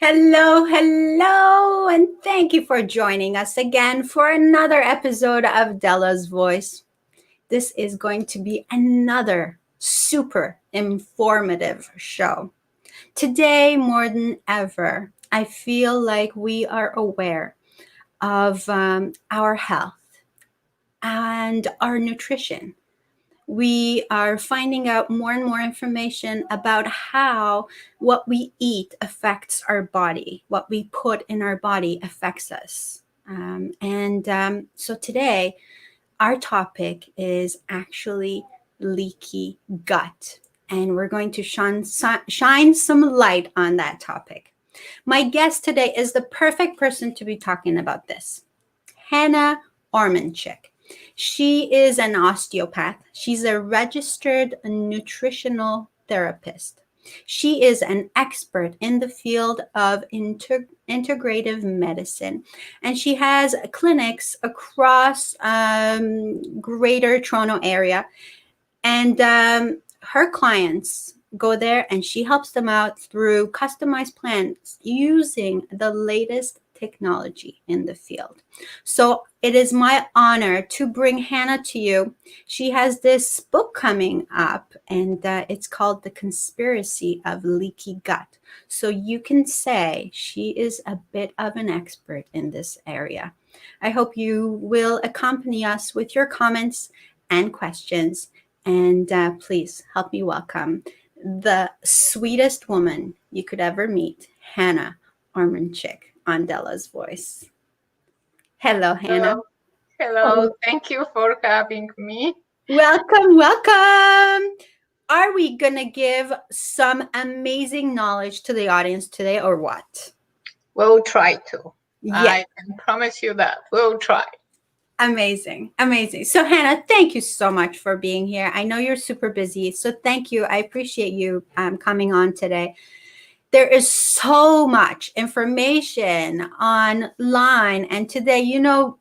Hello, hello, and thank you for joining us again for another episode of Dela's Voice. This is going to be another super informative show. Today, more than ever, I feel like we are aware of our health and our nutrition. We are finding out more and more information about how what we eat affects our body, what we put in our body affects us. So today, our topic is actually leaky gut, and we're going to shine some light on that topic. My guest today is the perfect person to be talking about this, Hanna Ormanczyk. She is an osteopath. She's a registered nutritional therapist. She is an expert in the field of integrative medicine, and she has clinics across Greater Toronto area. And her clients go there, and she helps them out through customized plans using the latest technology in the field. So it is my honor to bring Hanna to you. She has this book coming up, and it's called The Conspiracy of Leaky Gut. So you can say she is a bit of an expert in this area. I hope you will accompany us with your comments and questions. And please help me welcome the sweetest woman you could ever meet, Hanna Ormanczyk on Dela's Voice. Hello, Hanna. Hello. Thank you for having me. Welcome, welcome. Are we going to give some amazing knowledge to the audience today or what? We'll try to. Yeah. I can promise you that. We'll try. Amazing. So Hanna, thank you so much for being here. I know you're super busy, so thank you. I appreciate you coming on today. There is so much information online, and today,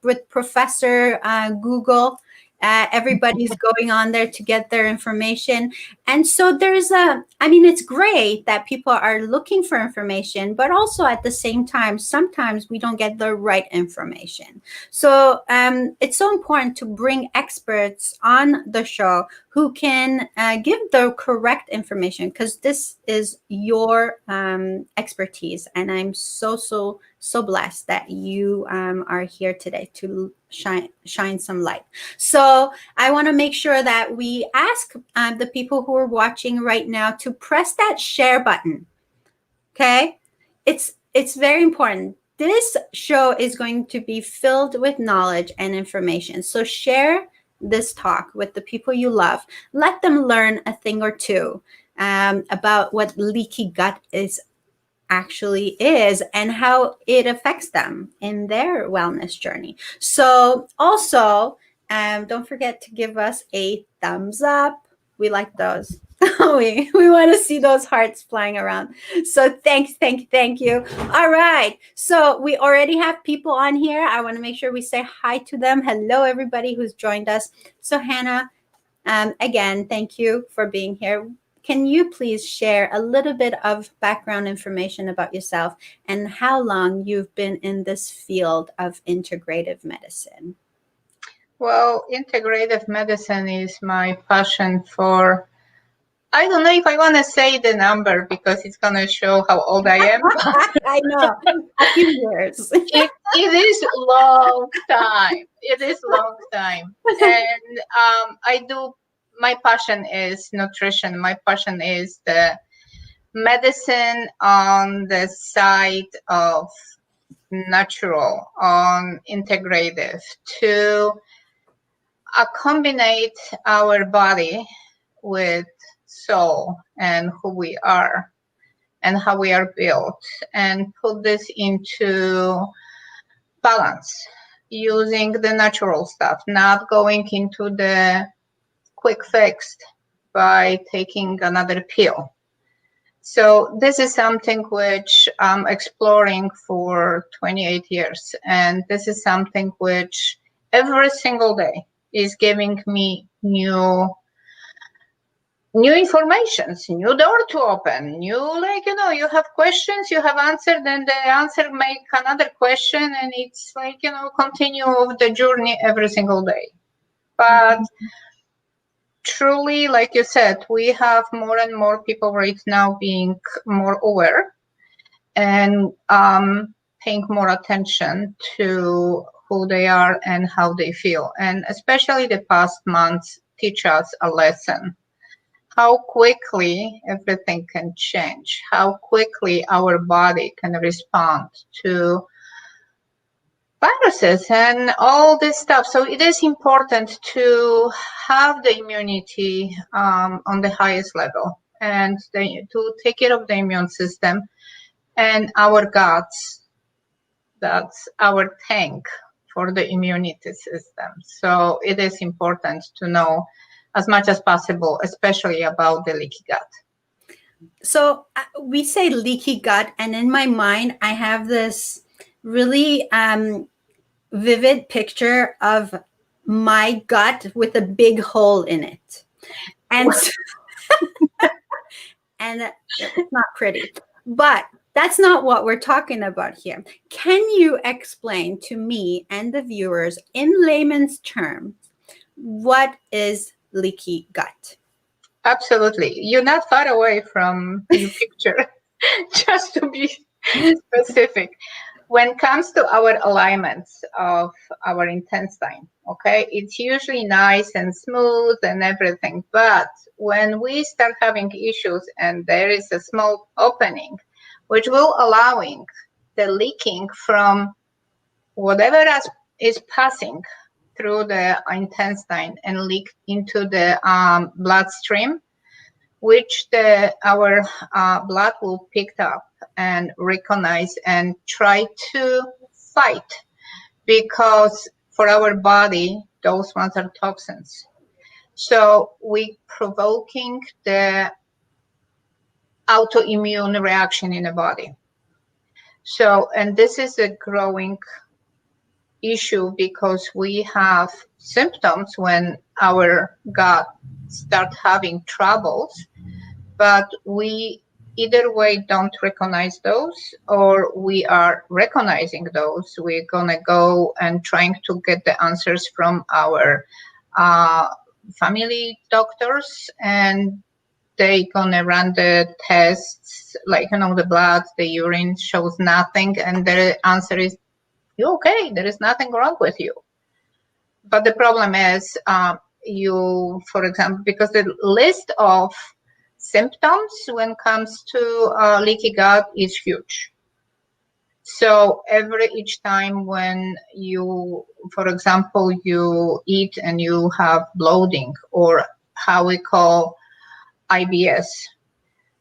with Professor Google, everybody's going on there to get their information. And so it's great that people are looking for information, but also at the same time, sometimes we don't get the right information. So it's so important to bring experts on the show who can give the correct information, because this is your expertise. And I'm so blessed that you are here today to shine some light. So I want to make sure that we ask the people who are watching right now to press that share button. Okay? It's very important. This show is going to be filled with knowledge and information. So share this talk with the people you love. Let them learn a thing or two about what leaky gut actually is and how it affects them in their wellness journey. So also, don't forget to give us a thumbs up. We like those. we want to see those hearts flying around. So thank you. All right. So we already have people on here. I want to make sure we say hi to them. Hello, everybody who's joined us. So Hanna, again, thank you for being here. Can you please share a little bit of background information about yourself and how long you've been in this field of integrative medicine? Well, integrative medicine is my passion for, I don't know if I want to say the number because it's going to show how old I am. I know, a few years. It is long time. And my passion is nutrition. My passion is the medicine on the side of natural, on integrative, to combine our body with soul and who we are and how we are built, and put this into balance using the natural stuff, not going into the quick fix by taking another pill. So this is something which I'm exploring for 28 years. And this is something which every single day is giving me new new informations, new door to open, new, like, you have questions, you have answer, then the answer make another question, and it's like, continue the journey every single day. But truly, like you said, we have more and more people right now being more aware and paying more attention to who they are and how they feel. And especially the past months teach us a lesson. How quickly everything can change, how quickly our body can respond to viruses and all this stuff. So it is important to have the immunity on the highest level and to take care of the immune system and our guts. That's our tank for the immunity system. So it is important to know as much as possible, especially about the leaky gut. So we say leaky gut, and in my mind, I have this really vivid picture of my gut with a big hole in it, and and it's not pretty. But that's not what we're talking about here. Can you explain to me and the viewers in layman's terms what is leaky gut? Absolutely. You're not far away from your picture, just to be specific. When it comes to our alignments of our intestine, okay, it's usually nice and smooth and everything. But when we start having issues and there is a small opening, which will allowing the leaking from whatever is passing through the intestine and leak into the bloodstream, which our blood will pick up and recognize and try to fight, because for our body, those ones are toxins. So we provoking the autoimmune reaction in the body. So, and this is a growing issue because we have symptoms when our gut start having troubles, but we either way don't recognize those, or we are recognizing those. We're gonna go and trying to get the answers from our family doctors, and they gonna run the tests, like, the blood, the urine shows nothing, and the answer is, you're okay, there is nothing wrong with you. But the problem is, for example, because the list of symptoms when it comes to leaky gut is huge. So each time when you, for example, you eat and you have bloating, or how we call IBS,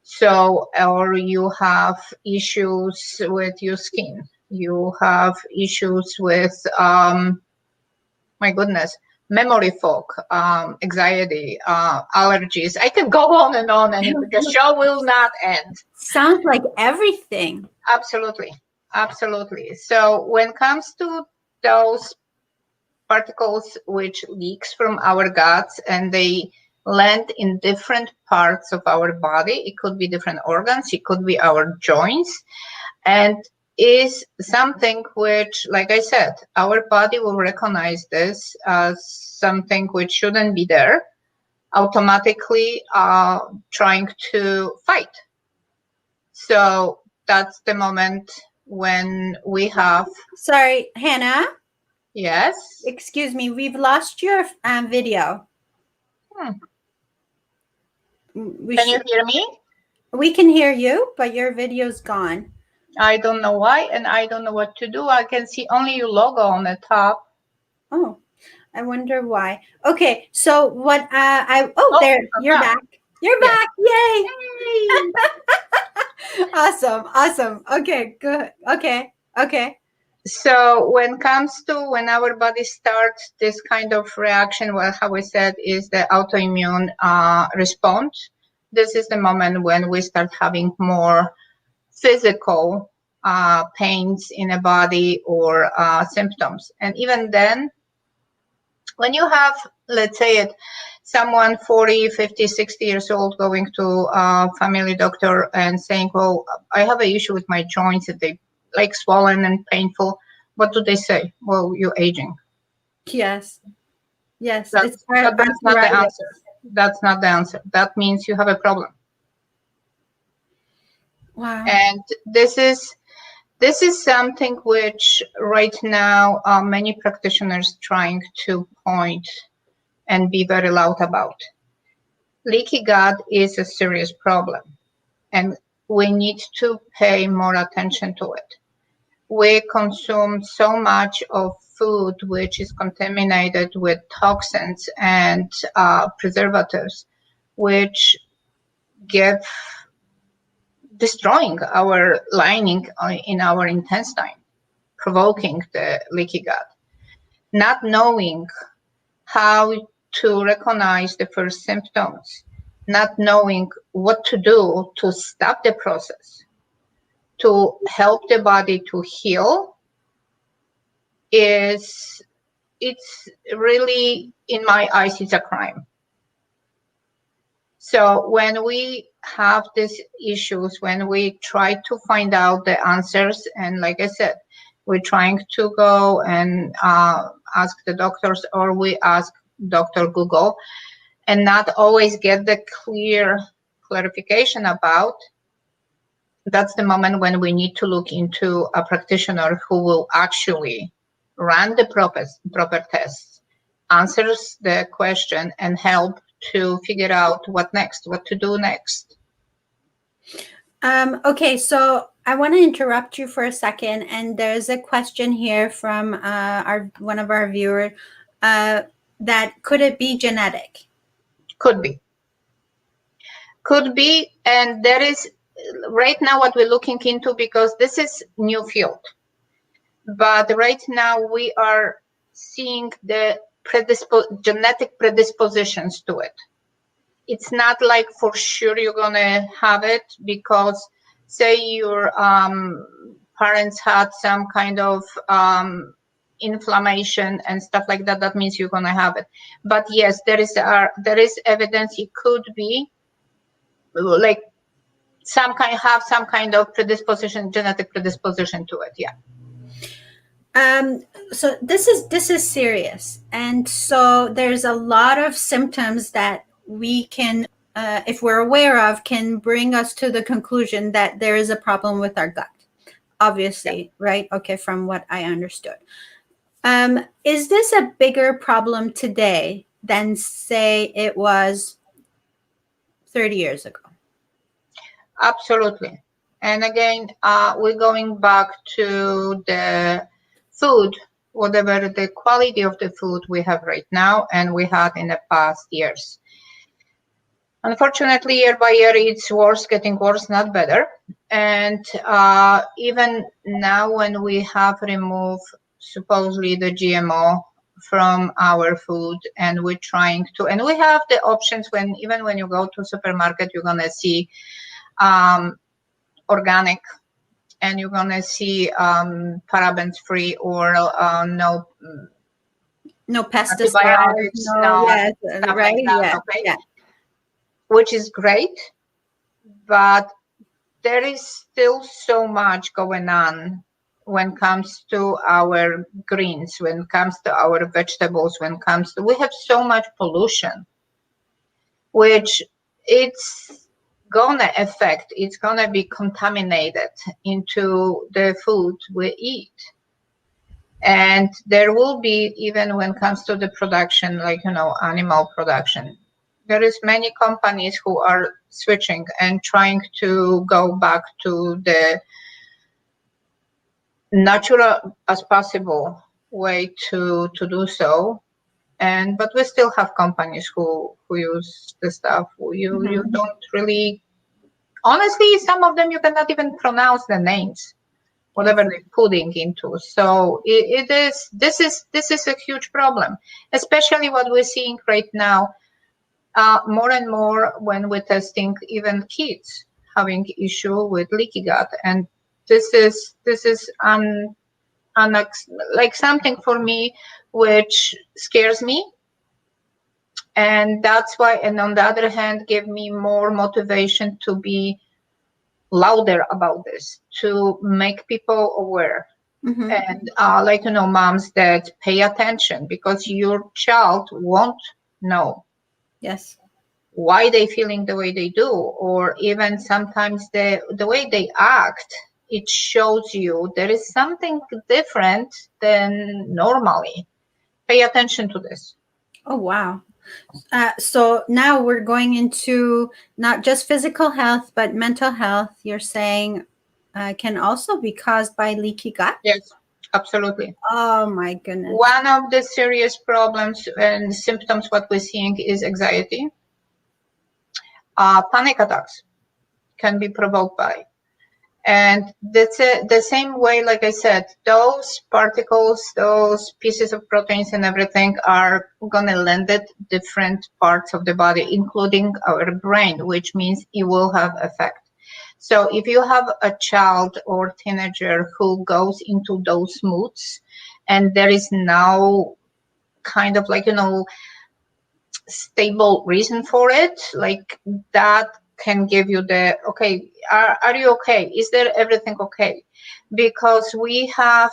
so, or you have issues with your skin, you have issues with, my goodness, memory fog, anxiety, allergies. I can go on, and the show will not end. Sounds like everything. Absolutely. Absolutely. So when it comes to those particles which leaks from our guts and they land in different parts of our body, it could be different organs, it could be our joints, and is something which, like I said, our body will recognize this as something which shouldn't be there, automatically trying to fight. So that's the moment when we have... Sorry, Hanna? Yes? Excuse me, we've lost your video. Can you hear me? We can hear you, but your video's gone. I don't know why, and I don't know what to do. I can see only your logo on the top. Oh, I wonder why. Okay, so what there, you're back. You're back. Yay! Awesome. Okay, good. Okay. So when it comes to when our body starts this kind of reaction, well, how we said is the autoimmune response. This is the moment when we start having more physical pains in the body or symptoms. And even then, when you have, let's say it, someone 40, 50, 60 years old going to a family doctor and saying, well, I have an issue with my joints, that they like swollen and painful. What do they say? Well, you're aging. Yes. Yes. But It's that's not the arthritis. answer. That's not the answer. That means you have a problem. Wow. And this is something which right now many practitioners trying to point and be very loud about. Leaky gut is a serious problem, and we need to pay more attention to it. We consume so much of food which is contaminated with toxins and preservatives, which give destroying our lining in our intestine, provoking the leaky gut. Not knowing how to recognize the first symptoms, not knowing what to do to stop the process, to help the body to heal, it's really, in my eyes, it's a crime. So when we have these issues, when we try to find out the answers, and like I said, we're trying to go and ask the doctors, or we ask Dr. Google, and not always get the clarification about, that's the moment when we need to look into a practitioner who will actually run the proper tests, answers the question, and help to figure out what next, what to do next. Okay, so I want to interrupt you for a second, and there's a question here from one of our viewers that could it be genetic? Could be, and there is right now what we're looking into, because this is new field. But right now we are seeing the genetic predispositions to it. It's not like for sure you're gonna have it, because say your parents had some kind of inflammation and stuff like that, that means you're gonna have it. But yes, there is evidence it could be like some kind of predisposition, genetic predisposition to it. Yeah. So this is serious, and so there's a lot of symptoms that we can, if we're aware of, can bring us to the conclusion that there is a problem with our gut. Obviously, right? Okay, from what I understood. Is this a bigger problem today than, say, it was 30 years ago? Absolutely. And again, we're going back to the food, whatever the quality of the food we have right now and we had in the past years. Unfortunately, year by year, it's worse, getting worse, not better. And even now, when we have removed supposedly the GMO from our food, and we're trying to, and we have the options when, even when you go to supermarket, you're gonna see organic, and you're gonna see parabens free, or no pesticides, right? Like that, okay? Which is great, but there is still so much going on when it comes to our greens, when it comes to our vegetables, when it comes to, we have so much pollution, which it's gonna affect, it's gonna be contaminated into the food we eat. And there will be, even when it comes to the production, like, animal production, there is many companies who are switching and trying to go back to the natural as possible way to do so. And but we still have companies who use the stuff. You don't really, honestly, some of them you cannot even pronounce the names, whatever they're putting into. So this is a huge problem, especially what we're seeing right now, more and more when we're testing even kids having issue with leaky gut. And this is like something for me which scares me, And that's why, and on the other hand, give me more motivation to be louder about this, to make people aware. And like, moms that pay attention, because your child won't know Yes. why they feeling the way they do, or even sometimes the way they act. It shows you there is something different than normally. Pay attention to this. Oh, wow. So now we're going into not just physical health, but mental health. You're saying can also be caused by leaky gut? Yes, absolutely. Oh, my goodness. One of the serious problems and symptoms what we're seeing is anxiety. Panic attacks can be provoked by. And that's the same way, like I said, those particles, those pieces of proteins and everything are going to land at different parts of the body, including our brain, which means it will have effect. So if you have a child or teenager who goes into those moods and there is no kind of like, stable reason for it, like that can give you the, okay, are you okay? Is there everything okay? Because we have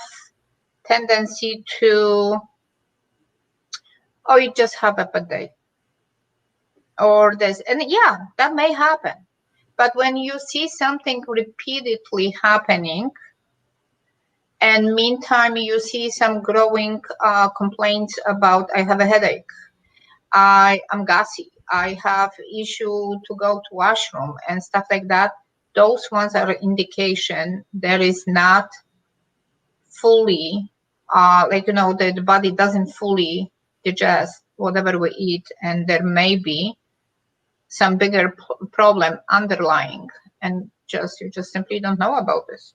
tendency to, oh, you just have a bad day. Or this, and yeah, that may happen. But when you see something repeatedly happening, and meantime you see some growing complaints about, I have a headache, I am gassy, I have issue to go to washroom and stuff like that, those ones are indication there is not fully, the body doesn't fully digest whatever we eat, and there may be some bigger problem underlying, and you just simply don't know about this.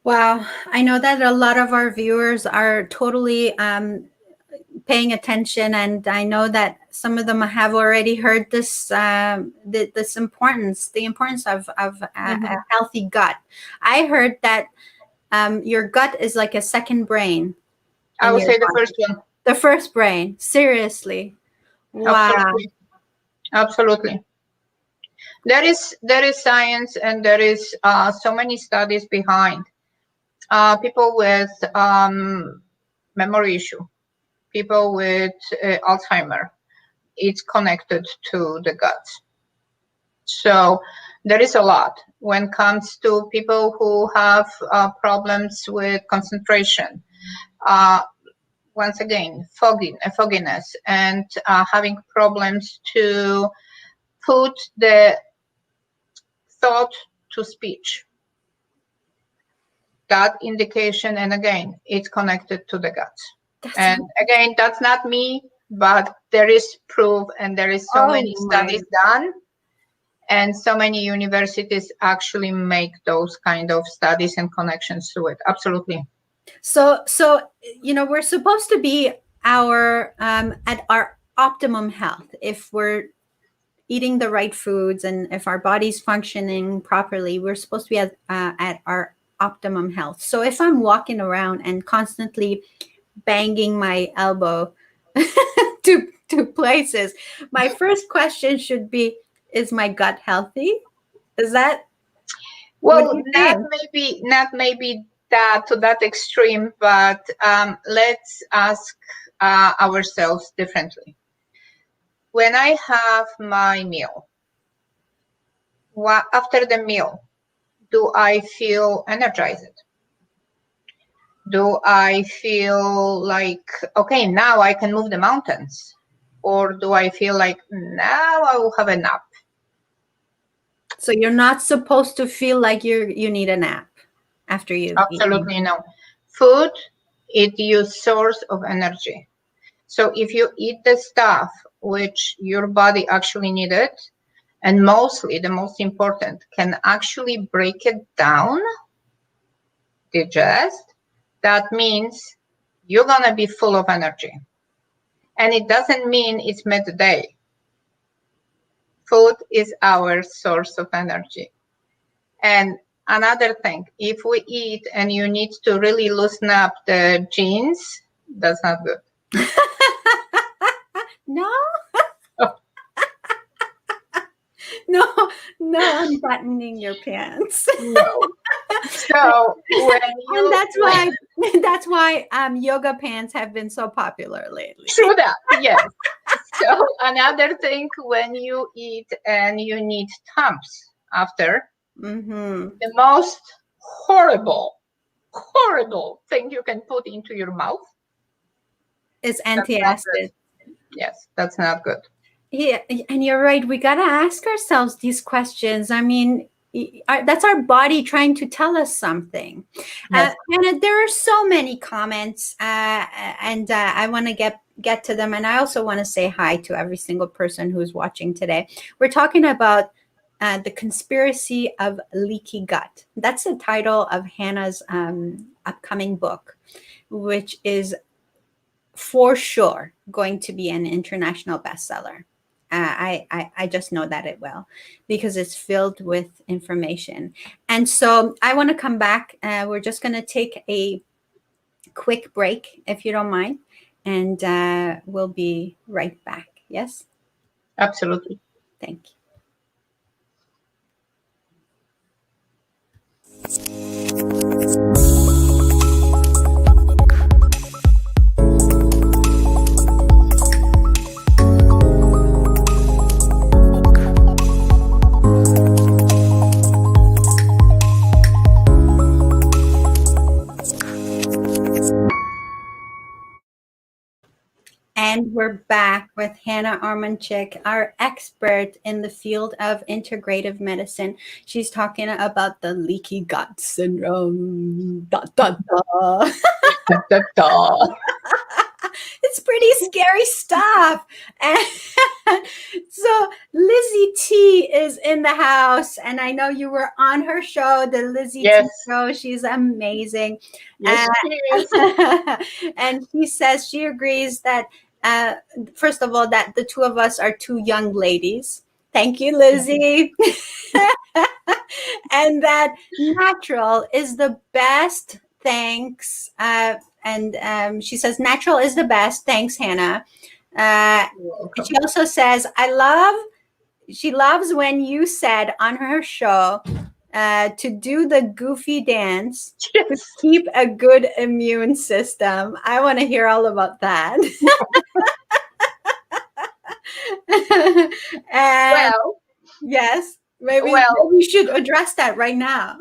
Wow. I know that a lot of our viewers are totally paying attention, and I know that some of them have already heard this this importance, the importance of a healthy gut. I heard that your gut is like a second brain. I would say the body. first one. The first brain. Seriously. Wow. Absolutely. There is science, and there is so many studies behind. People with memory issue, people with Alzheimer, it's connected to the gut. So there is a lot when it comes to people who have problems with concentration. Once again, fogginess, and having problems to put the thought to speech. That indication, and again, it's connected to the gut. And again, that's not me, but there is proof, and there is so many studies done, and so many universities actually make those kind of studies and connections to it. Absolutely. So we're supposed to be at our optimum health if we're eating the right foods, and if our body's functioning properly, we're supposed to be at our optimum health. So if I'm walking around and constantly banging my elbow to places, my first question should be, is my gut healthy? Is that well, not maybe that to that extreme, but let's ask ourselves differently. When I have my meal, after the meal, do I feel energized? Do I feel like, okay, now I can move the mountains? Or do I feel like, now I will have a nap? So you're not supposed to feel like you need a nap after you Absolutely no. Food is your source of energy. So if you eat the stuff which your body actually needed, and mostly the most important, can actually break it down, digest, that means you're going to be full of energy. And it doesn't mean it's midday. Food is our source of energy. And another thing, if we eat and you need to really loosen up the jeans, that's not good. No? no unbuttoning your pants. No. So when you And that's why yoga pants have been so popular lately. true that, yes. So another thing, when you eat and you need tums after, the most horrible thing you can put into your mouth It's that's not good. antacid. Yes, that's not good. Yeah, and you're right. We got to ask ourselves these questions. I mean, that's our body trying to tell us something. Yes. And there are so many comments, and I want to get to them. And I also want to say hi to every single person who's watching today. We're talking about the conspiracy of leaky gut. That's the title of Hanna's upcoming book, which is for sure going to be an international bestseller. I just know that it will, because it's filled with information. And so I want to come back. We're just going to take a quick break, if you don't mind, and we'll be right back. Yes? Absolutely. Thank you. And we're back with Hanna Ormanczyk, our expert in the field of integrative medicine. She's talking about the leaky gut syndrome. Da, da, da. It's pretty scary stuff. And so Lizzie T is in the house, and I know you were on her show, the Lizzie Yes. T show. She's amazing. Yes, she is. And she says she agrees that, first of all, that the two of us are two young ladies. Thank you, Lizzie. And that natural is the best. Thanks. And she says natural is the best. Thanks, Hanna. She also says, she loves when you said on her show to do the goofy dance to keep a good immune system. I want to hear all about that. And Well, yes, maybe we should address that right now.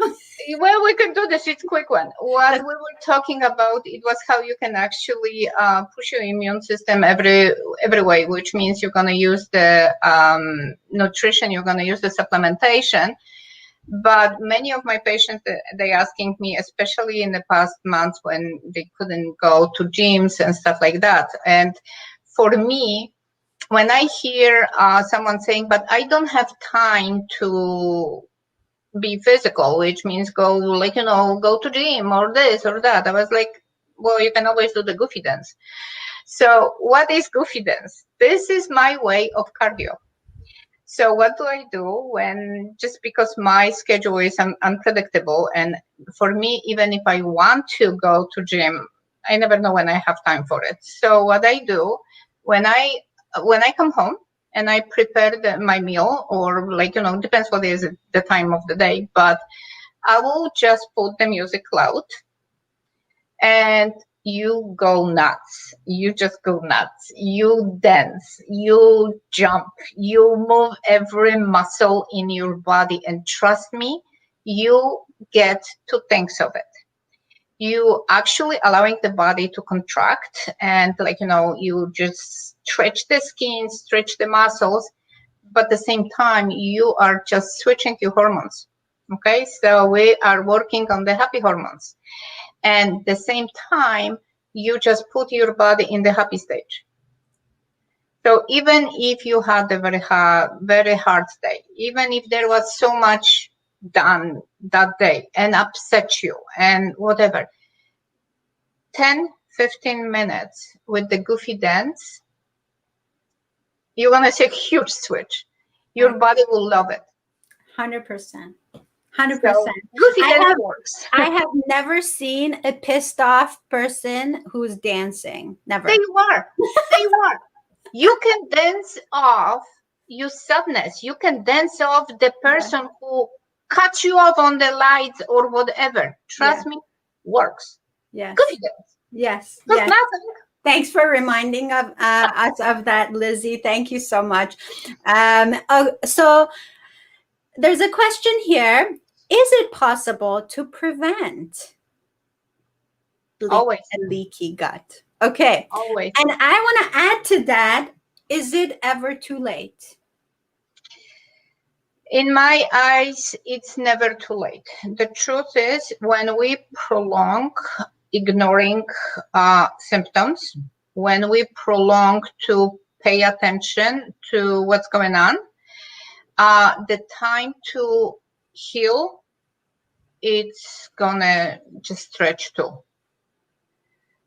Well, we can do this. It's a quick one. What we were talking about, it was how you can actually push your immune system every way, which means you're going to use the nutrition, you're going to use the supplementation. But many of my patients, they asking me, especially in the past months when they couldn't go to gyms and stuff like that. And for me, when I hear someone saying, but I don't have time to be physical, which means go to gym or this or that, I was like, well, you can always do the goofy dance. So what is goofy dance? This is my way of cardio. So what do I do when, just because my schedule is unpredictable, and for me, even if I want to go to gym, I never know when I have time for it. So what I do when I come home and I prepare my meal, or depends what is the time of the day, but I will just put the music loud and you go nuts. You just go nuts. You dance, you jump, you move every muscle in your body, and trust me, you get two things of it. You actually allowing the body to contract, and you just stretch the skin, stretch the muscles, but at the same time you are just switching your hormones. Okay, so we are working on the happy hormones, and at the same time you just put your body in the happy stage. So even if you had a very hard day, even if there was so much done that day and upset you and whatever, 10-15 minutes with the goofy dance, you're going to see a huge switch. Your body will love it. 100%. 100%. Goofy dance works. I have never seen a pissed off person who's dancing. Never. They were. You can dance off you sadness. You can dance off the person who cuts you off on the lights or whatever. Trust me, works. Yes. Good dance. Yes. Just Yes. nothing. Thanks for reminding of us of that, Lizzie. Thank you so much. So there's a question here. Is it possible to prevent Always. a leaky gut? Okay. Always. And I want to add to that, is it ever too late? In my eyes, it's never too late. The truth is, when we prolong ignoring symptoms, when we prolong to pay attention to what's going on, the time to heal, it's gonna just stretch too.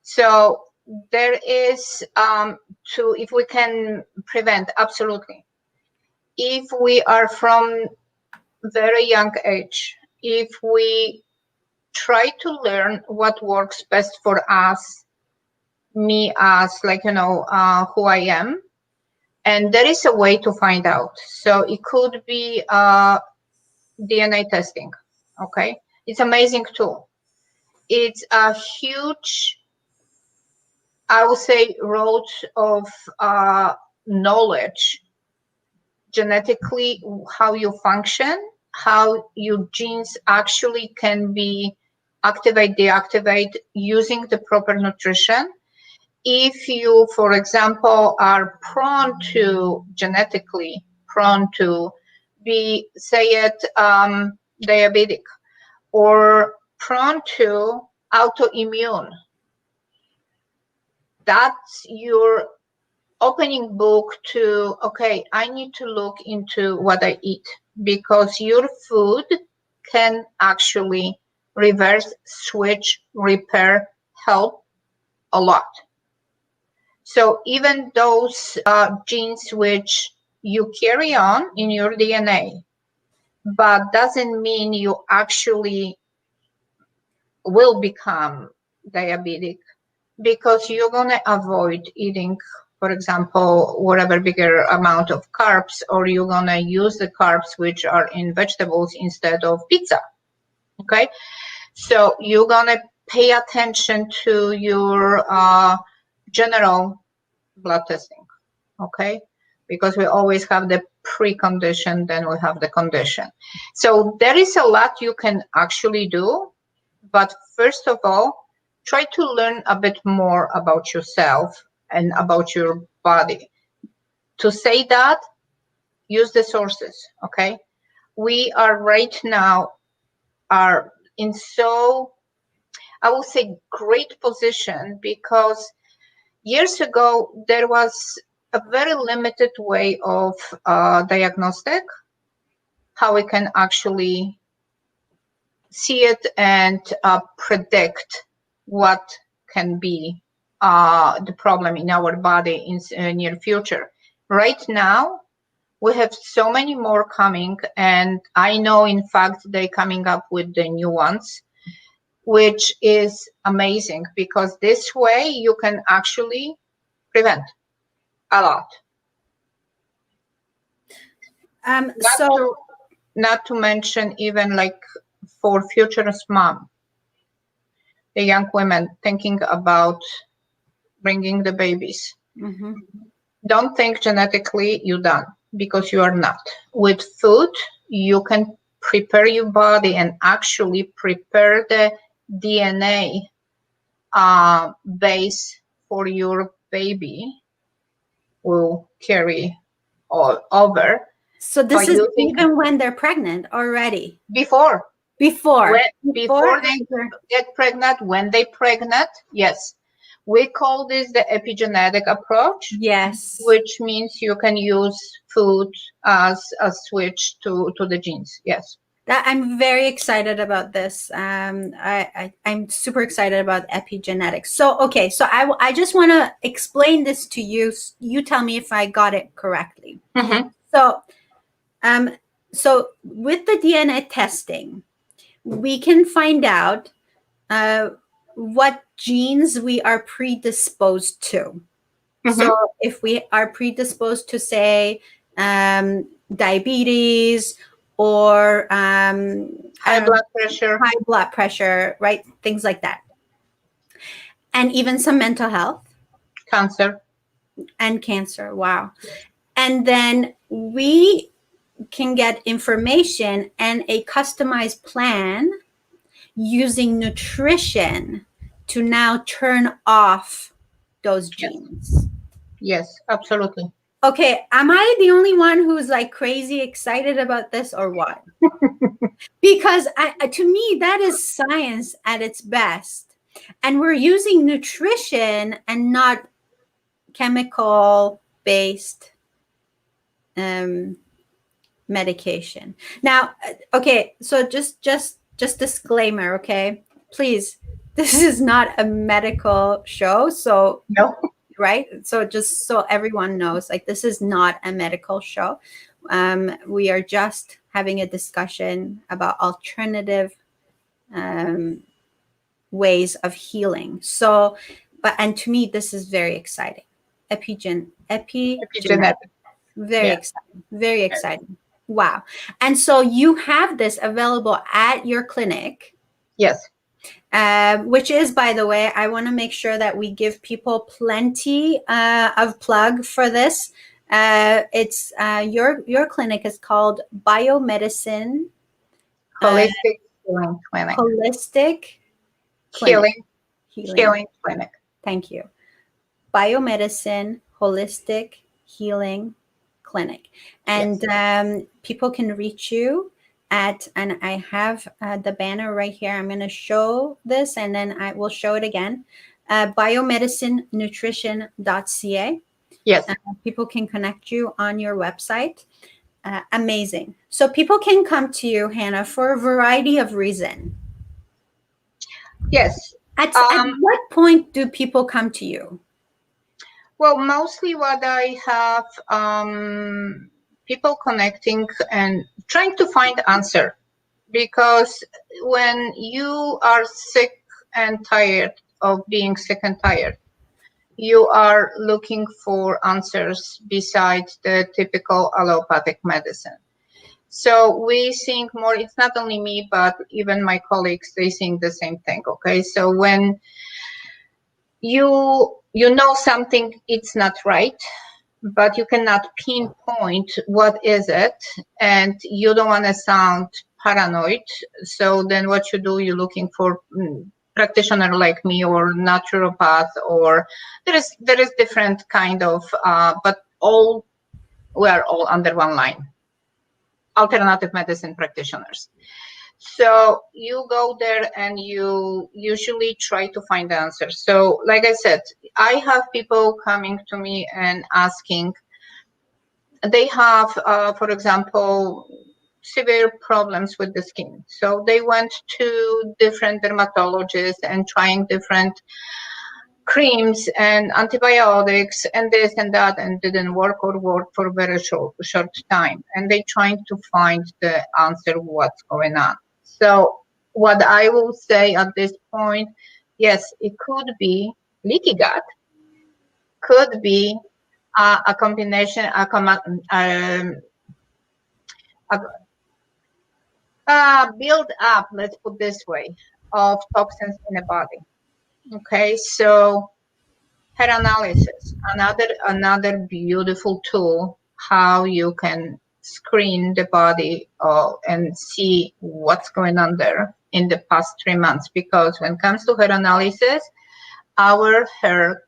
So there is if we can prevent, absolutely. If we are from very young age, if we try to learn what works best for us, me as who I am, and there is a way to find out. So it could be DNA testing. Okay, it's amazing tool. It's a huge, I would say, road of knowledge, genetically, how you function, how your genes actually can be activate, deactivate using the proper nutrition. If you, for example, are prone to genetically prone to be, say it, diabetic, or prone to autoimmune, that's your opening book to, okay, I need to look into what I eat, because your food can actually reverse, switch, repair, help a lot. So even those genes which you carry on in your DNA, but doesn't mean you actually will become diabetic, because you're going to avoid eating, for example, whatever bigger amount of carbs, or you're going to use the carbs which are in vegetables instead of pizza. Okay, so you're going to pay attention to your general blood testing. Okay, because we always have the precondition, then we have the condition. So there is a lot you can actually do, but first of all, try to learn a bit more about yourself and about your body. To say that, use the sources. Okay, we are right now are in so, I will say, great position, because years ago there was a very limited way of diagnostic, how we can actually see it and predict what can be the problem in our body in near future. Right now, we have so many more coming, and I know, in fact, they're coming up with the new ones, which is amazing, because this way you can actually prevent a lot. Not to mention, even like for future mom, the young women thinking about bringing the babies. Mm-hmm. Don't think genetically you're done, because you are not. With food, you can prepare your body and actually prepare the DNA base for your baby will carry all over. So this is even when they're pregnant already? Before they get pregnant, when they pregnant, yes. We call this the epigenetic approach. Yes. Which means you can use food as a switch to the genes. Yes. I'm very excited about this. I'm super excited about epigenetics. So, okay, so I just want to explain this to you. You tell me if I got it correctly. Mm-hmm. So with the DNA testing, we can find out what genes we are predisposed to. Mm-hmm. So if we are predisposed to, say, diabetes, or High blood pressure. high blood pressure, right? Things like that. And even some mental health. Cancer. And cancer. Wow. And then we can get information and a customized plan using nutrition to now turn off those genes. Yes, absolutely. Okay, am I the only one who's like crazy excited about this or what? Because to me, that is science at its best. And we're using nutrition and not chemical based medication. Now, okay, so just disclaimer, okay? Please, this is not a medical show, so No. right? So just so everyone knows, like, this is not a medical show. We are just having a discussion about alternative ways of healing. So, and to me, this is very exciting. Epigenetics. Very exciting. Very exciting. Wow. And so you have this available at your clinic. Yes. Which is, by the way, I want to make sure that we give people plenty of plug for this. It's your clinic is called Biomedicine Holistic Healing Clinic. Holistic Healing Clinic. Thank you. Biomedicine Holistic Healing Clinic. And people can reach you at, and I have the banner right here. I'm going to show this and then I will show it again. Biomedicinenutrition.ca. Yes. People can connect you on your website. Amazing. So people can come to you, Hanna, for a variety of reasons. Yes. At what point do people come to you? Well, mostly what I have, people connecting and trying to find answer, because when you are sick and tired of being sick and tired, you are looking for answers besides the typical allopathic medicine. So we think more, it's not only me, but even my colleagues, they think the same thing. Okay. So when you know something, it's not right, but you cannot pinpoint what is it, and you don't want to sound paranoid. So then what you do, you're looking for practitioner like me or naturopath, or there is different kind of, but we are all under one line, alternative medicine practitioners. So you go there and you usually try to find the answer. So like I said, I have people coming to me and asking, they have, for example, severe problems with the skin. So they went to different dermatologists and trying different creams and antibiotics and this and that, and didn't work or work for a very short time. And they trying to find the answer what's going on. So what I will say at this point, yes, it could be leaky gut, could be a combination, build up, let's put this way, of toxins in the body. Okay, so hair analysis, another beautiful tool, how you can screen the body and see what's going on there in the past 3 months. Because when it comes to hair analysis, our hair,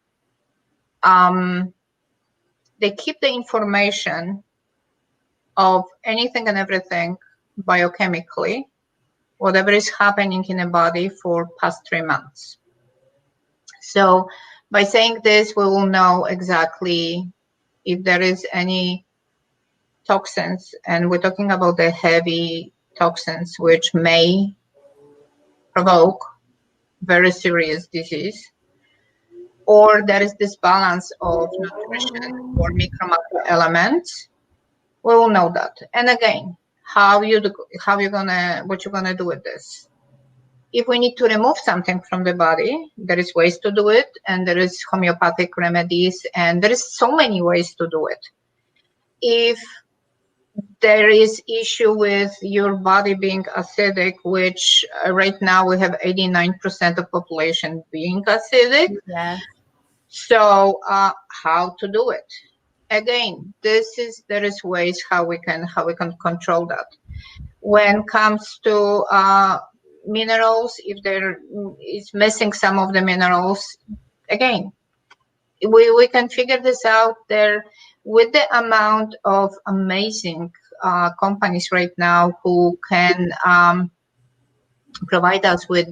they keep the information of anything and everything biochemically, whatever is happening in the body for past 3 months. So by saying this, we will know exactly if there is any toxins, and we're talking about the heavy toxins, which may provoke very serious disease, or there is this balance of nutrition or macro elements. We will know that. And again, what you're gonna do with this? If we need to remove something from the body, there is ways to do it, and there is homeopathic remedies, and there is so many ways to do it. if there is issue with your body being acidic, which right now we have 89% of population being acidic. Yeah. So how to do it? Again, there is ways how we can control that. When it comes to minerals, if there is missing some of the minerals, again, we can figure this out there with the amount of amazing companies right now who can provide us with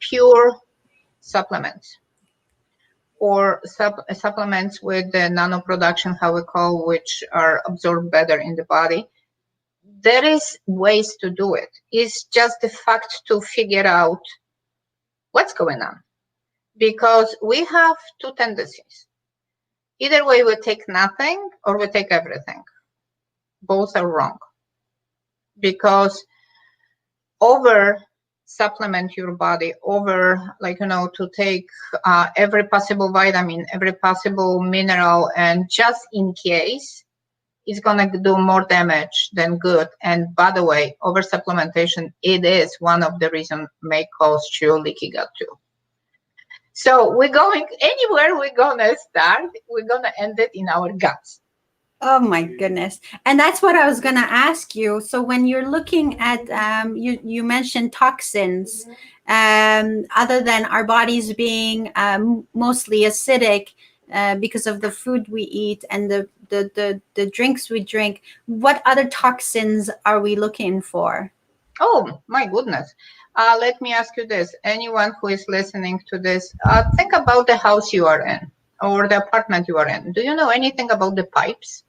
pure supplements or supplements with the nano production, how we call, which are absorbed better in the body. There is ways to do it. It's just the fact to figure out what's going on, because we have two tendencies. Either way, we take nothing or we take everything. Both are wrong, because over supplement your body, over to take every possible vitamin, every possible mineral, and just in case, it's gonna do more damage than good. And by the way, over supplementation, it is one of the reasons may cause you leaky gut too. So we're going anywhere we're gonna start, we're gonna end it in our guts. Oh my goodness. And that's what I was going to ask you. So when you're looking at, you mentioned toxins, other than our bodies being mostly acidic because of the food we eat and the drinks we drink, what other toxins are we looking for? Oh my goodness. Let me ask you this. Anyone who is listening to this, think about the house you are in or the apartment you are in. Do you know anything about the pipes?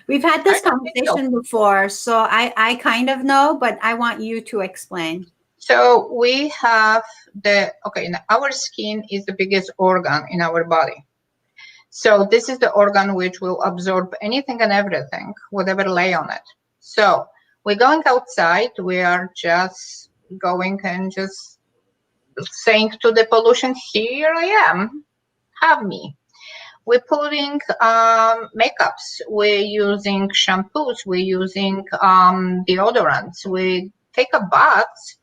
We've had this conversation before, so I kind of know, but I want you to explain. So we have our skin is the biggest organ in our body. So this is the organ which will absorb anything and everything, whatever lay on it. So we're going outside, we are just going and just saying to the pollution, here I am, have me. We're putting makeups, we're using shampoos, we're using deodorants, we take a bath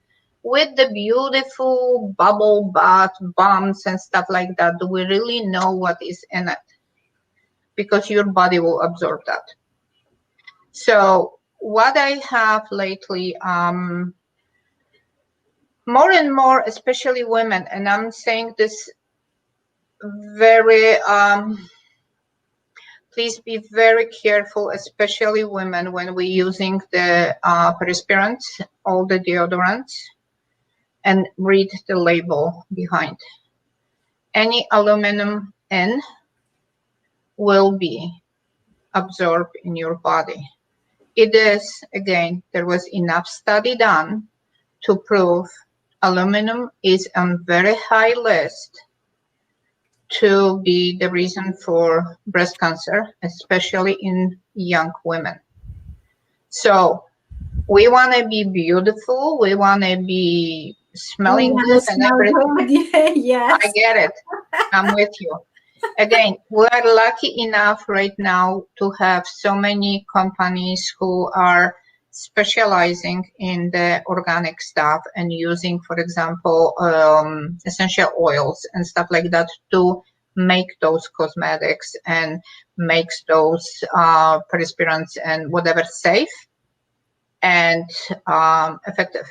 with the beautiful bubble bath bombs and stuff like that. Do we really know what is in it? Because your body will absorb that. So what I have lately, more and more, especially women, and I'm saying this very, please be very careful, especially women, when we're using the perspirants, all the deodorants, and read the label behind. Any aluminum in will be absorbed in your body. It is, again, there was enough study done to prove aluminum is on very high list to be the reason for breast cancer, especially in young women. So we want to be beautiful. We want to be smelling good and everything. Yes. I get it. I'm with you. Again, we are lucky enough right now to have so many companies who are specializing in the organic stuff and using, for example, essential oils and stuff like that to make those cosmetics and makes those perspirants and whatever safe and effective.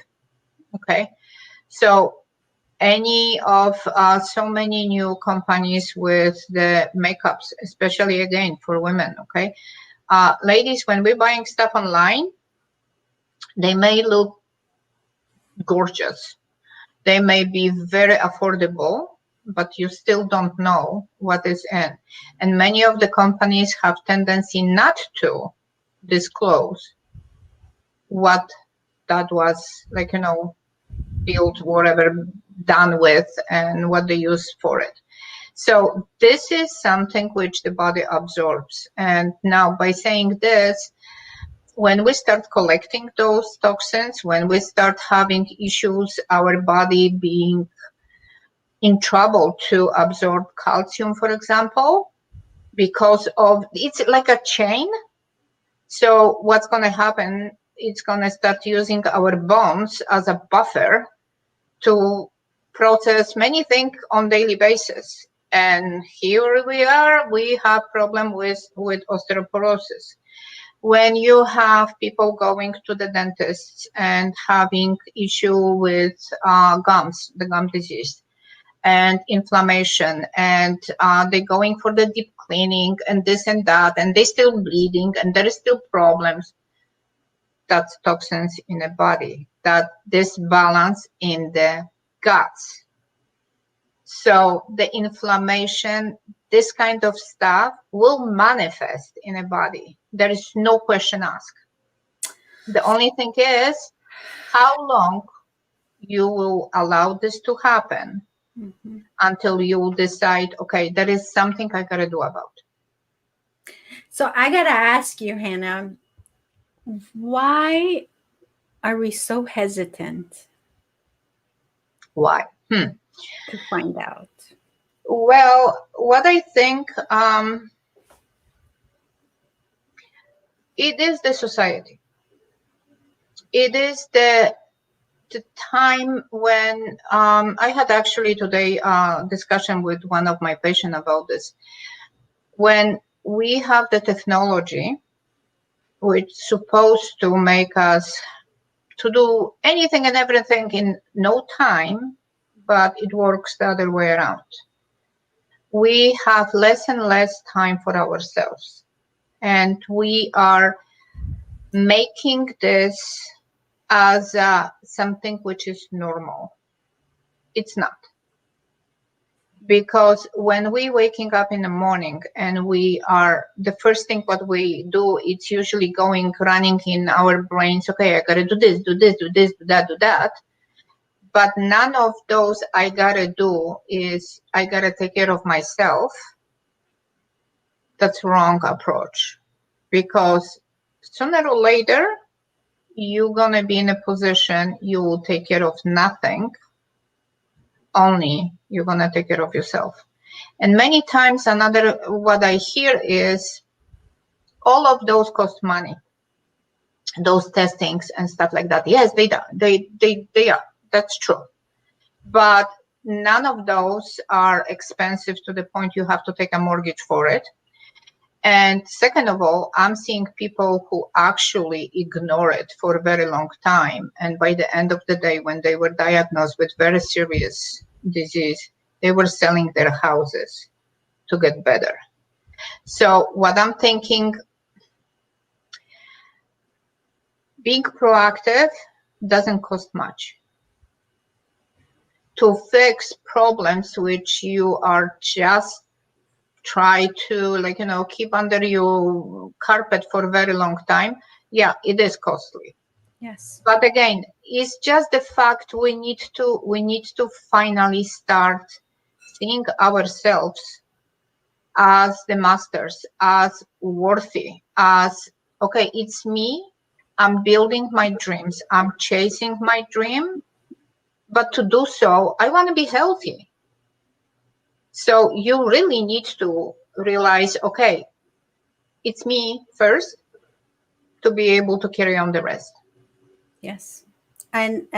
Okay, so any of so many new companies with the makeups, especially again for women. Okay, ladies, when we're buying stuff online, they may look gorgeous, they may be very affordable, but you still don't know what is in. And many of the companies have tendency not to disclose what that was, built, whatever, done with, and what they use for it. So this is something which the body absorbs. And now by saying this, when we start collecting those toxins, when we start having issues, our body being in trouble to absorb calcium, for example, because of it's like a chain. So what's going to happen? It's going to start using our bones as a buffer to process many things on daily basis. And here we are, we have problem with osteoporosis. When you have people going to the dentist and having issue with gums, the gum disease, and inflammation, and they're going for the deep cleaning and this and that, and they're still bleeding and there is still problems. That's toxins in the body, that disbalance in the guts. So the inflammation, this kind of stuff will manifest in a body. There is no question asked. The only thing is how long you will allow this to happen until you decide, okay, there is something I gotta do about. So I gotta ask you, Hanna, why are we so hesitant Why? to find out? Well, what I think, it is the society. It is the time when I had actually today a discussion with one of my patients about this. When we have the technology, which is supposed to make us to do anything and everything in no time, but it works the other way around. We have less and less time for ourselves. And we are making this as something which is normal. It's not. Because when we waking up in the morning and we are, the first thing what we do, it's usually going, running in our brains, okay, I gotta do this, do this, do this, do that, do that. But none of those I gotta do is I gotta take care of myself. That's wrong approach. Because sooner or later, you're gonna be in a position you will take care of nothing, only you're gonna take care of yourself. And many times another what I hear is all of those cost money, those testings and stuff like that. Yes, they are. That's true. But none of those are expensive to the point you have to take a mortgage for it. And second of all, I'm seeing people who actually ignore it for a very long time. And by the end of the day, when they were diagnosed with very serious disease, they were selling their houses to get better. So what I'm thinking, being proactive doesn't cost much. To fix problems which you are just try to keep under your carpet for a very long time, yeah, it is costly. Yes. But again, it's just the fact we need to finally start seeing ourselves as the masters, as worthy, as, okay, it's me, I'm building my dreams, I'm chasing my dream, but to do so, I want to be healthy. So you really need to realize, okay, it's me first to be able to carry on the rest. Yes. And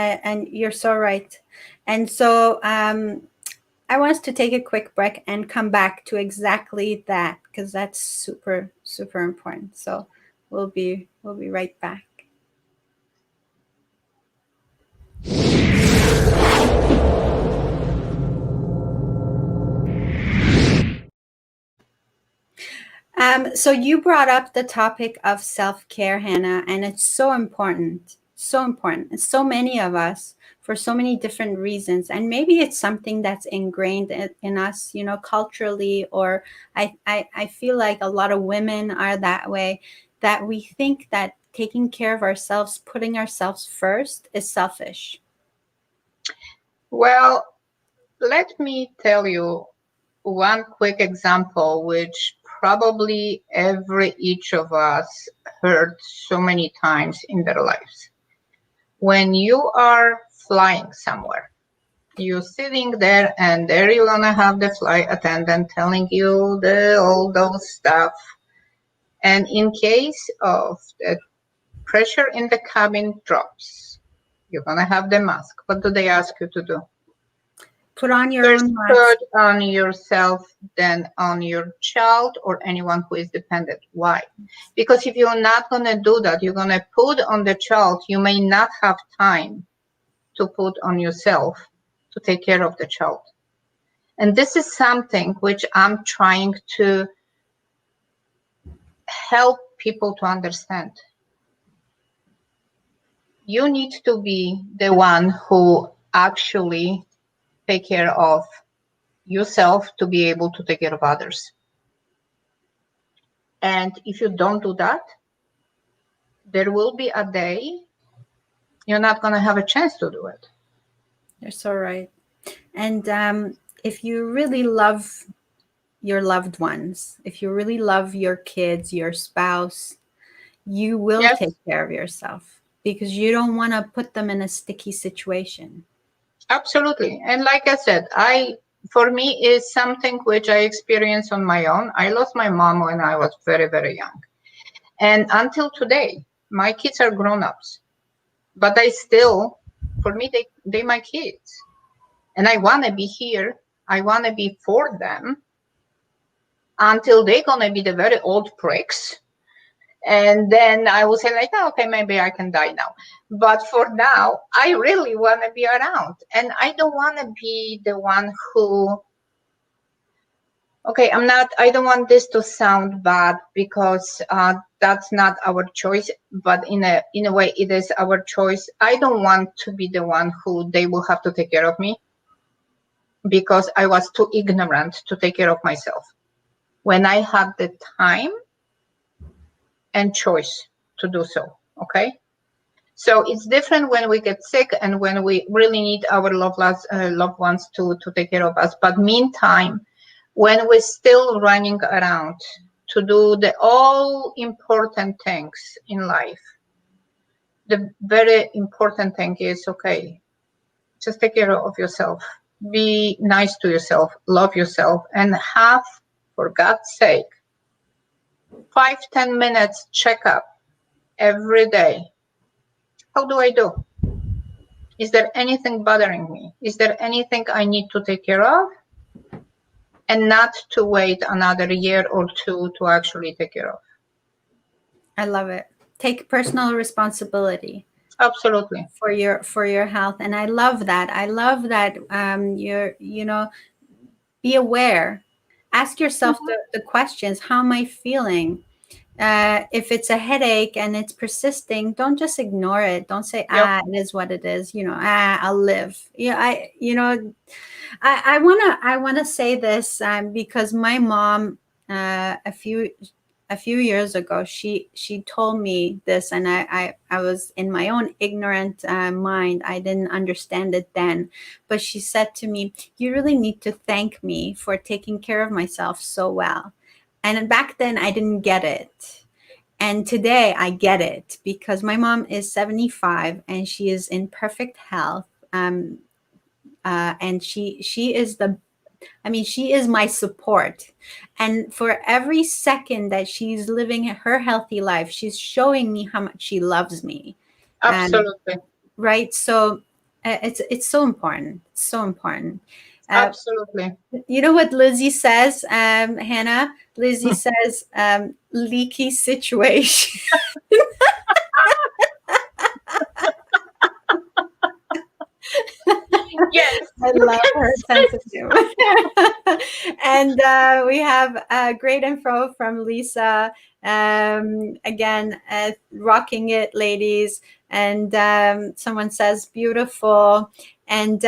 you're so right. And so I want us to take a quick break and come back to exactly that, because that's super, super important. So we'll be right back. So you brought up the topic of self-care, Hanna, and it's so important, so important. And so many of us, for so many different reasons, and maybe it's something that's ingrained in us, culturally, or I feel like a lot of women are that way, that we think that taking care of ourselves, putting ourselves first, is selfish. Well, let me tell you one quick example, which probably each of us heard so many times in their lives. When you are flying somewhere You sitting there, and there you're gonna have the flight attendant telling you all those stuff. And in case of the pressure in the cabin drops, you're gonna have the mask. What do they ask you to do? Put on your First, own mask. put on yourself, then on your child or anyone who is dependent. Why? Because if you're not gonna do that, you're gonna put on the child. You may not have time to put on yourself to take care of the child. And this is something which I'm trying to help people to understand. You need to be the one who actually take care of yourself to be able to take care of others. And if you don't do that, there will be a day you're not going to have a chance to do it. You're so right. And if you really love your loved ones, if you really love your kids, your spouse, you will Yes, take care of yourself because you don't want to put them in a sticky situation. absolutely. And like I said, for me is something which I experienced on my own. I lost my mom when I was very, very young. And until today, my kids are grown-ups. But I still, for me, they my kids. And I want to be here. I want to be for them until they're going to be the very old pricks. And then I will say like, oh, okay, maybe I can die now. But for now, I really want to be around. And I don't want to be the one who, okay, I don't want this to sound bad because that's not our choice, but in a way it is our choice. I don't want to be the one who they will have to take care of me because I was too ignorant to take care of myself when I had the time and choice to do so. Okay, so it's different when we get sick and when we really need our loved ones to take care of us. But meantime, when we're still running around to do the all important things in life, the very important thing is, okay, just take care of yourself, be nice to yourself, love yourself, and have, for God's sake, 5-10 minutes checkup every day. How do I do? Is there anything bothering me? Is there anything I need to take care of? And not to wait another year or two to actually take care of. I love it. Take personal responsibility. Absolutely. For your health. And I love that. I love that be aware. Ask yourself the questions. How am I feeling? If it's a headache and it's persisting, don't just ignore it. Don't say, Yep. it is what it is. I'll live. Yeah, I wanna say this because my mom, a few years ago, she told me this, and I was in my own ignorant mind. I didn't understand it then, but she said to me, "You really need to thank me for taking care of myself so well." And back then, I didn't get it. And today I get it because my mom is 75 and she is in perfect health. And she is she is my support. And for every second that she's living her healthy life, she's showing me how much she loves me. Absolutely. Right. So it's so important. It's so important. Absolutely. You know what Lizzie says, Hannah? Lizzie says, leaky situation. Yes. I love her sense of humor. And we have great info from Lisa. Again, rocking it, ladies. And someone says, beautiful. And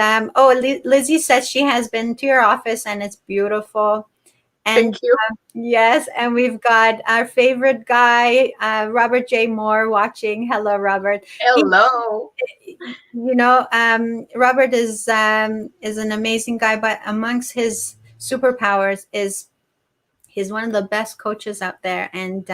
Lizzie says she has been to your office and it's beautiful. And Thank you. yes, and we've got our favorite guy, Robert J. Moore, watching. Hello, Robert. Hello. Robert is an amazing guy, but amongst his superpowers is he's one of the best coaches out there, and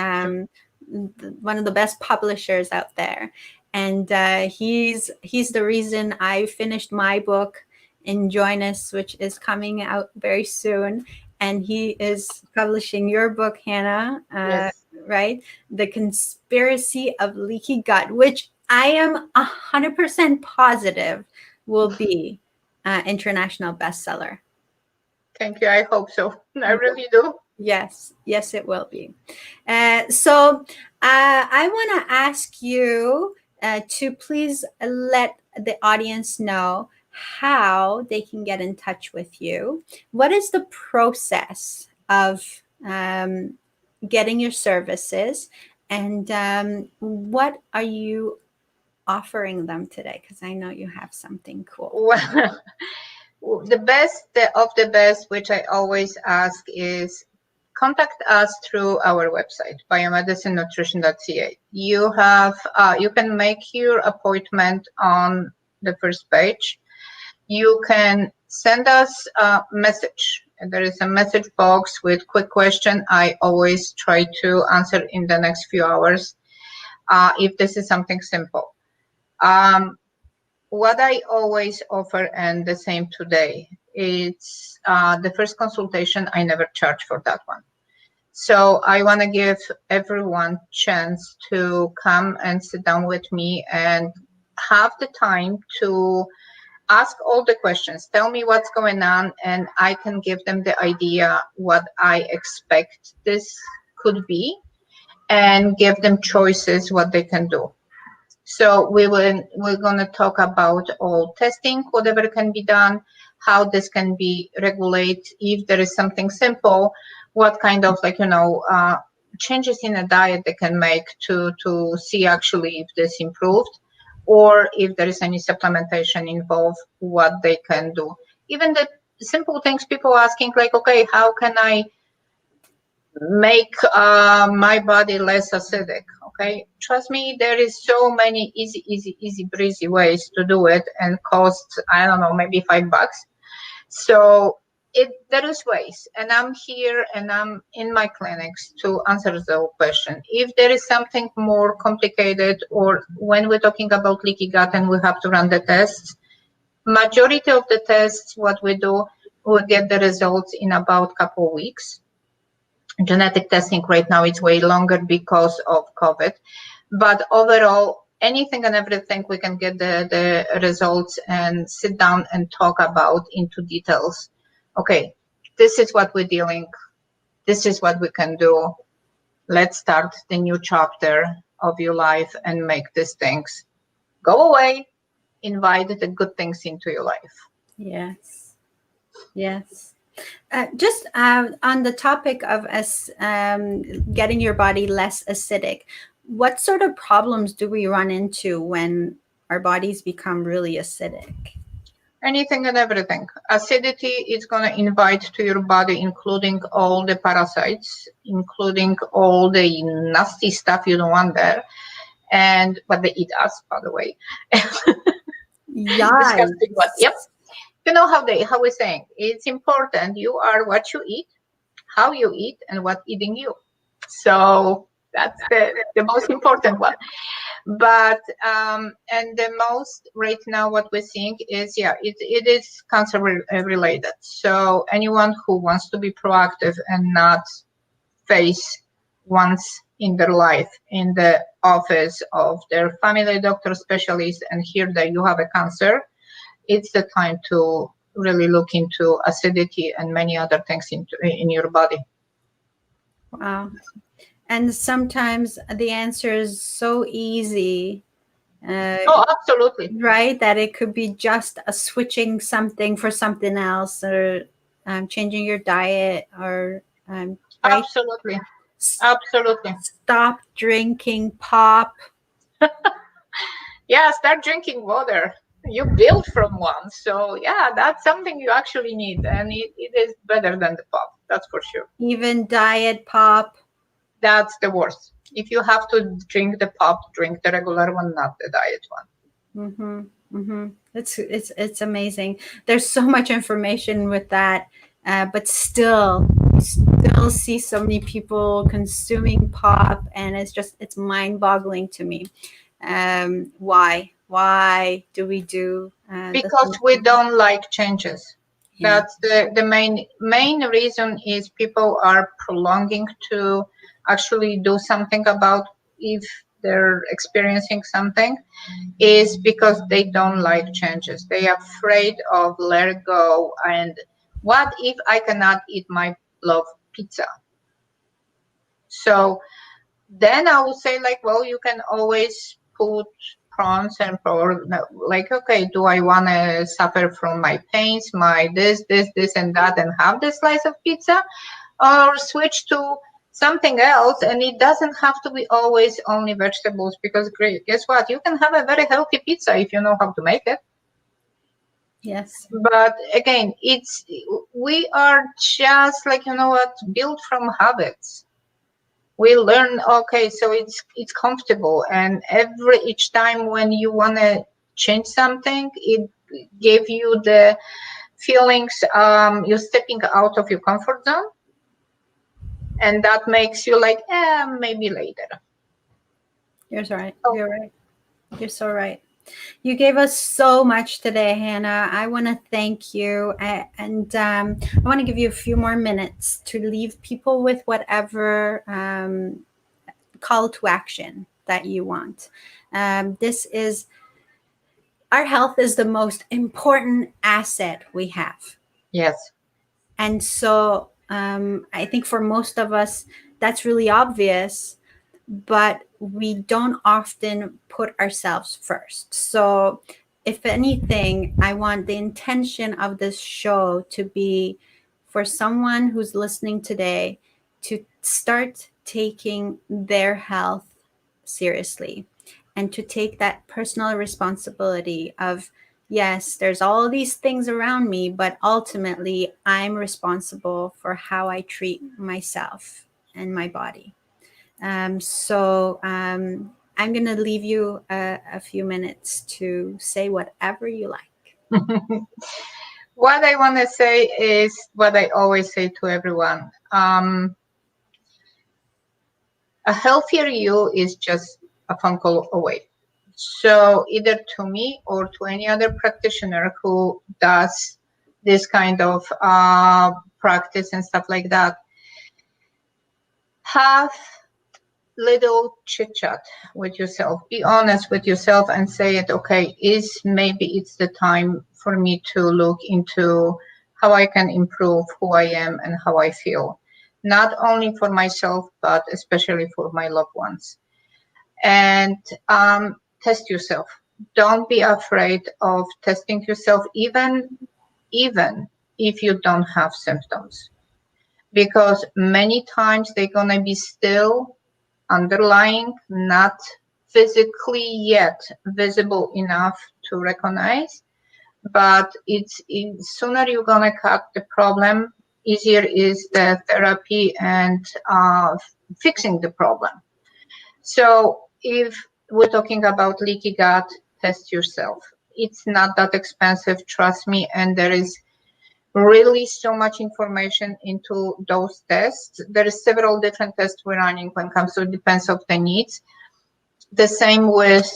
one of the best publishers out there. And he's the reason I finished my book in Join Us, which is coming out very soon. And he is publishing your book, Hanna, Yes. right? The Conspiracy of Leaky Gut, which I am 100% positive will be international bestseller. Thank you. I hope so. I really do. Yes, yes, it will be. So I want to ask you to please let the audience know how they can get in touch with you. What is the process of getting your services, and what are you offering them today? Because I know you have something cool. Well, the best of the best, which I always ask, is contact us through our website, biomedicinenutrition.ca. You can make your appointment on the first page. You can send us a message. There is a message box with quick question. I always try to answer in the next few hours if this is something simple. What I always offer, and the same today, it's the first consultation. I never charge for that one. So I want to give everyone chance to come and sit down with me and have the time to ask all the questions. Tell me what's going on, and I can give them the idea what I expect this could be, and give them choices what they can do. So we're going to talk about all testing, whatever can be done, how this can be regulated. If there is something simple, what kind of changes in a diet they can make to see actually if this improved, or if there is any supplementation involved, what they can do. Even the simple things people asking, like, okay, how can I make my body less acidic? Okay, trust me, there is so many easy breezy ways to do it, and cost, I don't know, maybe $5. So there is ways, and I'm here and I'm in my clinics to answer the question. If there is something more complicated, or when we're talking about leaky gut and we have to run the tests, majority of the tests, what we do, we get the results in about a couple of weeks. Genetic testing right now is way longer because of COVID, but overall, anything and everything we can get the results and sit down and talk about into details. Okay, this is what we're dealing, this is what we can do. Let's start the new chapter of your life and make these things go away. Invite the good things into your life. Yes, yes. Just on the topic of us getting your body less acidic, what sort of problems do we run into when our bodies become really acidic? Anything and everything. Acidity is going to invite to your body, including all the parasites, including all the nasty stuff you don't want there, but they eat us, by the way. Disgusting one. Yep. You know how we're saying it's important. You are what you eat, how you eat, and what eating you. So that's the most important one. But and the most right now what we're seeing is it is cancer related. So anyone who wants to be proactive and not face once in their life in the office of their family doctor specialist and hear that you have a cancer, it's the time to really look into acidity and many other things in your body. Wow. And sometimes the answer is so easy. Oh, absolutely. Right? That it could be just a switching something for something else, or changing your diet, or right? Absolutely. Absolutely. Stop drinking pop. Yeah, start drinking water. You build from one. So yeah, that's something you actually need. And it is better than the pop. That's for sure. Even diet pop. That's the worst. If you have to drink the pop, drink the regular one, not the diet one. Mm-hmm. Mm-hmm. It's amazing. There's so much information with that, but still see so many people consuming pop, and it's mind-boggling to me. Why do we do Because we don't like changes. Yeah. That's the main reason is people are prolonging to actually do something about if they're experiencing something is because they don't like changes. They are afraid of let go. And what if I cannot eat my love pizza? So then I would say like, well, you can always put pros and pros. Like, okay, do I want to suffer from my pains, my this, and that, and have the slice of pizza, or switch to something else? And it doesn't have to be always only vegetables, because great, guess what? You can have a very healthy pizza if you know how to make it. Yes. But again, we are just like, you know what, built from habits. We learn, okay, so it's comfortable, and each time when you want to change something, it gave you the feelings, you're stepping out of your comfort zone, and that makes you like, maybe later. You're right. Oh. You're right. You're so right. You gave us so much today, Hanna. I want to thank you. And I want to give you a few more minutes to leave people with whatever call to action that you want. This is our health is the most important asset we have. Yes. And so I think for most of us, that's really obvious, but we don't often put ourselves first. So, if anything, I want the intention of this show to be for someone who's listening today to start taking their health seriously and to take that personal responsibility of, yes, there's all these things around me, but ultimately I'm responsible for how I treat myself and my body. I'm going to leave you a few minutes to say whatever you like. What I want to say is what I always say to everyone. A healthier you is just a phone call away. So either to me or to any other practitioner who does this kind of practice and stuff like that, have little chit chat with yourself. Be honest with yourself and say it, okay, maybe it's the time for me to look into how I can improve who I am and how I feel, not only for myself, but especially for my loved ones. And test yourself. Don't be afraid of testing yourself, even if you don't have symptoms, because many times they're gonna be still underlying, not physically yet visible enough to recognize, but it's sooner you're gonna cut the problem, easier is the therapy and fixing the problem. So if we're talking about leaky gut, test yourself. It's not that expensive, trust me, and there is really so much information into those tests. There is several different tests we're running when it comes to, depends of the needs. The same with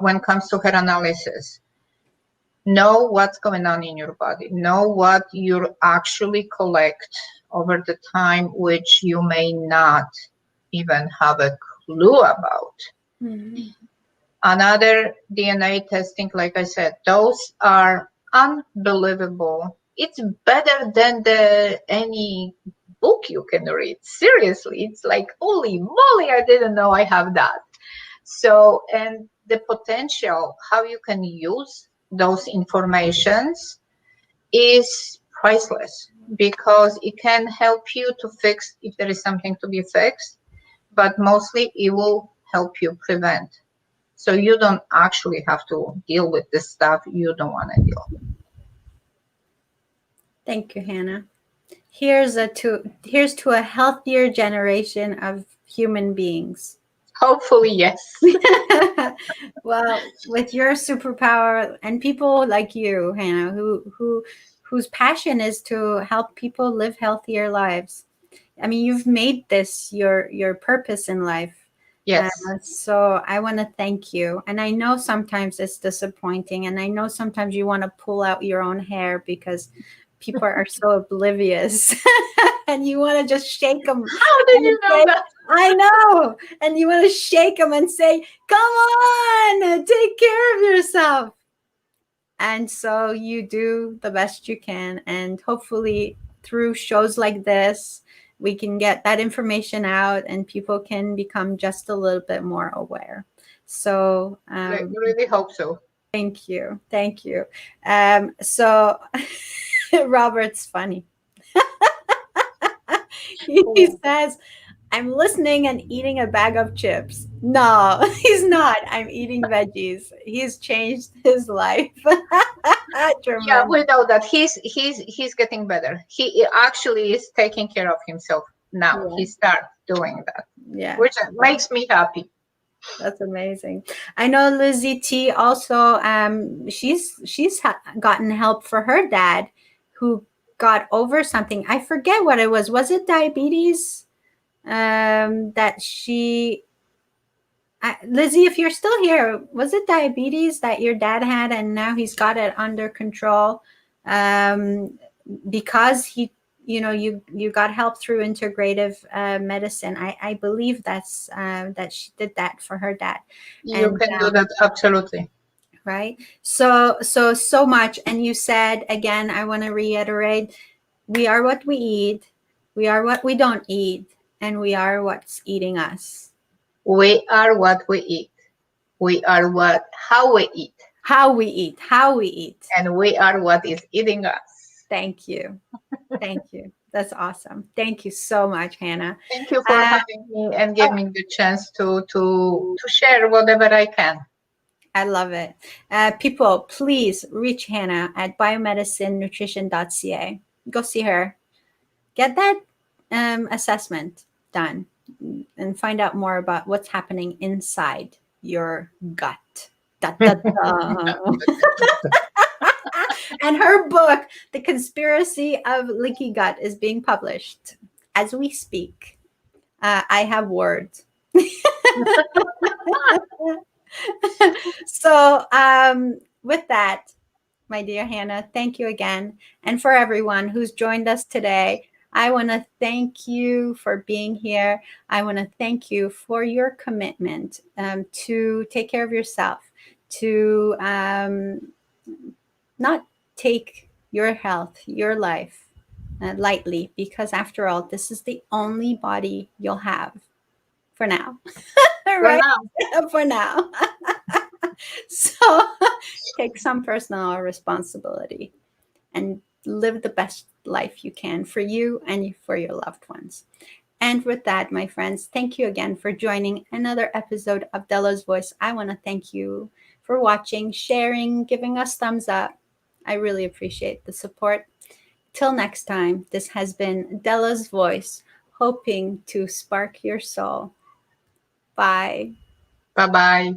when it comes to hair analysis. Know what's going on in your body. Know what you actually collect over the time, which you may not even have a clue about. Mm-hmm. Another DNA testing, like I said, those are unbelievable. It's better than any book you can read. Seriously, it's like, holy moly, I didn't know I have that. So, and the potential, how you can use those informations is priceless, because it can help you to fix if there is something to be fixed, but mostly it will help you prevent. So you don't actually have to deal with the stuff you don't want to deal. Thank you, Hanna. Here's to a healthier generation of human beings. Hopefully, yes. Well, with your superpower and people like you, Hanna, whose passion is to help people live healthier lives. I mean, you've made this your purpose in life. Yes. So I want to thank you. And I know sometimes it's disappointing. And I know sometimes you want to pull out your own hair because people are so oblivious. And you want to just shake them. How did you know that? I know. And you want to shake them and say, come on, take care of yourself. And so you do the best you can. And hopefully through shows like this, we can get that information out and people can become just a little bit more aware. So I really hope so. thank you. Thank you. So Robert's funny. He says, I'm listening and eating a bag of chips. No, he's not. I'm eating veggies. He's changed his life. Yeah, we know that he's getting better. He actually is taking care of himself now. Yeah. He started doing that, Yeah, which makes me happy. that's amazing. I know Lizzie T also. She's gotten help for her dad, who got over something. I forget what it was. Was it diabetes? That she. Lizzie, if you're still here, was it diabetes that your dad had, and now he's got it under control? Because he, you got help through integrative medicine. I believe that's that she did that for her dad. You And can do that, absolutely. right. So much. And you said again, I want to reiterate: we are what we eat, we are what we don't eat, and we are what's eating us. We are what we eat. We are how we eat. How we eat, how we eat. And we are what is eating us. Thank you. Thank you. That's awesome. Thank you so much, Hanna. Thank you for having me and giving me the chance to share whatever I can. I love it. People, please reach Hanna at biomedicinenutrition.ca. Go see her. Get that assessment done and find out more about what's happening inside your gut. Da, da, da. And her book, The Conspiracy of Leaky Gut, is being published as we speak. I have words. So with that, my dear Hanna, thank you again. And for everyone who's joined us today, I want to thank you for being here. I want to thank you for your commitment to take care of yourself, to not take your health, your life lightly, because after all, this is the only body you'll have for now. Right? For now. So take some personal responsibility and live the best life you can for you and for your loved ones. And with that, my friends, thank you again for joining another episode of Dela's Voice. I want to thank you for watching, sharing, giving us thumbs up. I really appreciate the support. Till next time, this has been Dela's Voice, hoping to spark your soul. Bye. Bye-bye.